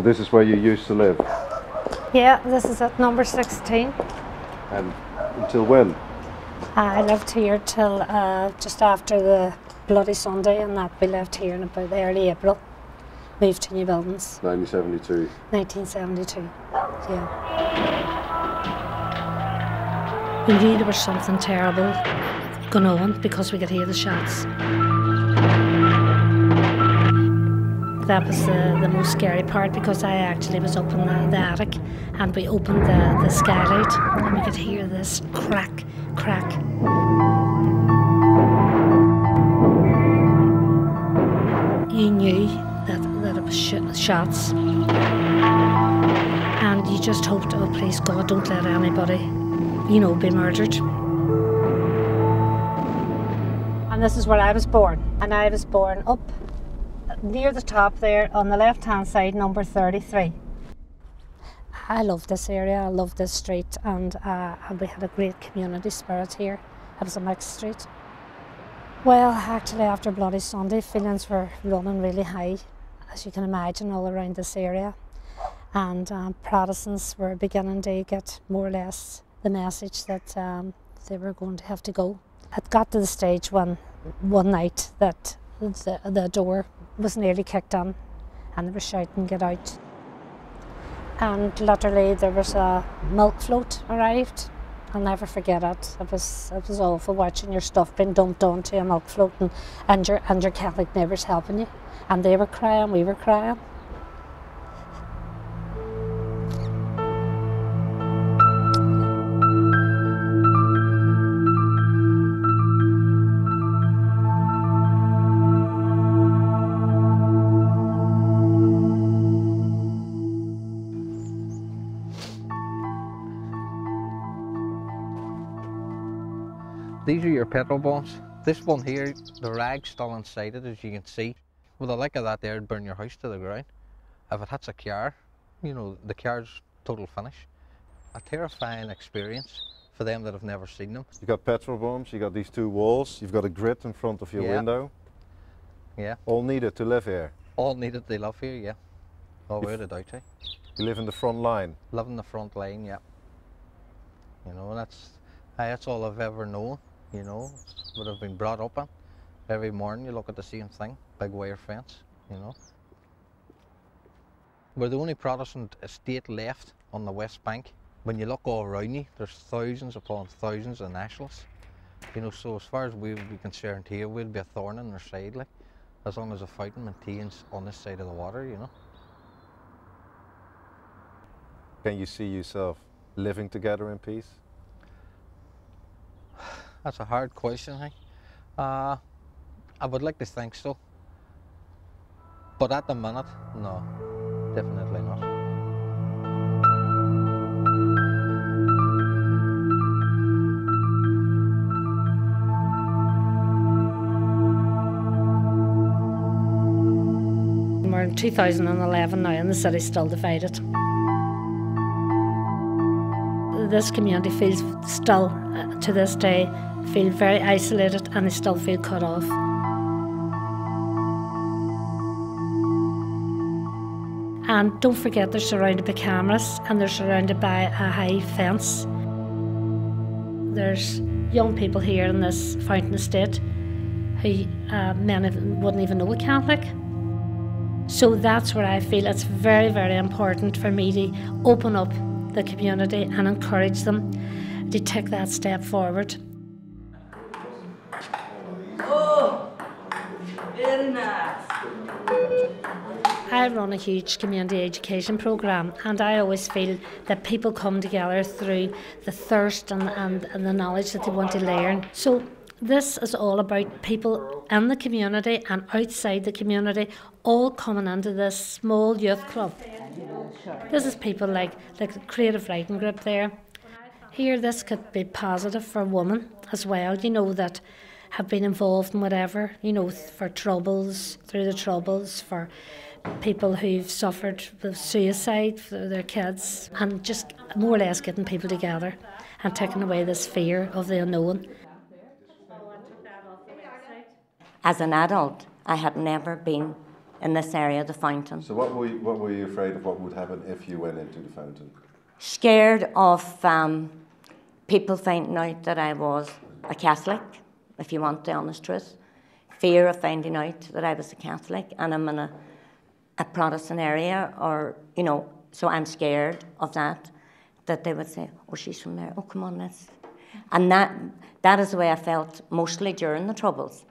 So this is where you used to live? Yeah, this is at number 16. And until when? I lived here till just after the Bloody Sunday, and that we left here in about early April. Moved to new buildings. 1972? 1972, yeah. We knew there was something terrible going on because we could hear the shots. That was the most scary part, because I actually was up in the attic, and we opened the skylight and we could hear this crack, crack. You knew that it was shots, and you just hoped, oh please God, don't let anybody, be murdered. And this is where I was born, and I was born up near the top there on the left hand side, number 33. I love this area, I love this street, and we had a great community spirit here. It was a mixed street. Well, actually after Bloody Sunday, feelings were running really high, as you can imagine, all around this area. And Protestants were beginning to get more or less the message that they were going to have to go. It got to the stage when one night that the door was nearly kicked in, and they were shouting, "Get out." And literally there was a milk float arrived. I'll never forget it. It was awful watching your stuff being dumped onto a milk float, and your Catholic neighbours helping you. And they were crying, we were crying. These are your petrol bombs. This one here, the rag's still inside it, as you can see. With the like of that there, it'd burn your house to the ground. If it hits a car, the car's total finish. A terrifying experience for them that have never seen them. You got petrol bombs, you got these two walls, you've got a grid in front of your window. Yeah. All needed to live here? All needed to live here, yeah. Oh, without a doubt, eh? You live in the front line? Live in the front line, yeah. That's all I've ever known. What I've been brought up in. Every morning you look at the same thing, big wire fence, We're the only Protestant estate left on the West Bank. When you look all around you, there's thousands upon thousands of nationalists. So as far as we would be concerned here, we'd be a thorn in their side, as long as the fighting maintains on this side of the water, Can you see yourself living together in peace? That's a hard question, hey? I would like to think so. But at the minute, no, definitely not. We're in 2011 now, and the city's still divided. This community feels still, to this day, feel very isolated, and they still feel cut off. And don't forget, they're surrounded by cameras, and they're surrounded by a high fence. There's young people here in this Fountain Estate who many wouldn't even know a Catholic. So that's where I feel it's very, very important for me to open up the community and encourage them to take that step forward. Oh, very nice. I run a huge community education programme, and I always feel that people come together through the thirst and the knowledge that they want to learn. So this is all about people in the community and outside the community all coming into this small youth club. This is people like the creative writing group there. Here, this could be positive for women as well, that have been involved in whatever, for troubles, through the troubles, for people who've suffered with suicide for their kids, and just more or less getting people together and taking away this fear of the unknown. As an adult, I had never been in this area, the fountain. So what were you afraid of what would happen if you went into the fountain? Scared of people finding out that I was a Catholic, if you want the honest truth. Fear of finding out that I was a Catholic and I'm in a Protestant area, or, you know, so I'm scared of that they would say, oh, she's from there, oh, come on, let's. And that is the way I felt mostly during the Troubles.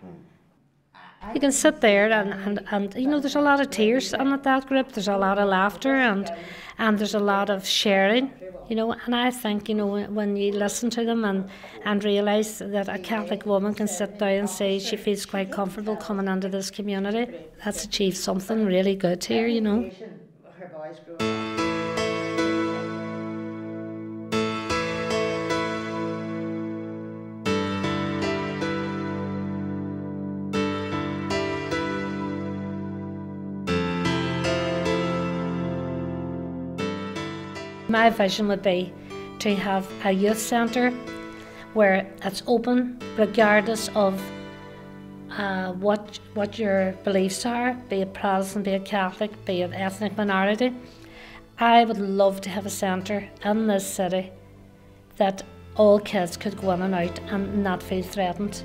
You can sit there and you know, there's a lot of tears on at that group, there's a lot of laughter and there's a lot of sharing, you know, and I think, you know, when you listen to them and realise that a Catholic woman can sit down and say she feels quite comfortable coming into this community, that's achieved something really good here, you know. My vision would be to have a youth centre where it's open regardless of what your beliefs are, be it Protestant, be it Catholic, be it ethnic minority. I would love to have a centre in this city that all kids could go in and out and not feel threatened.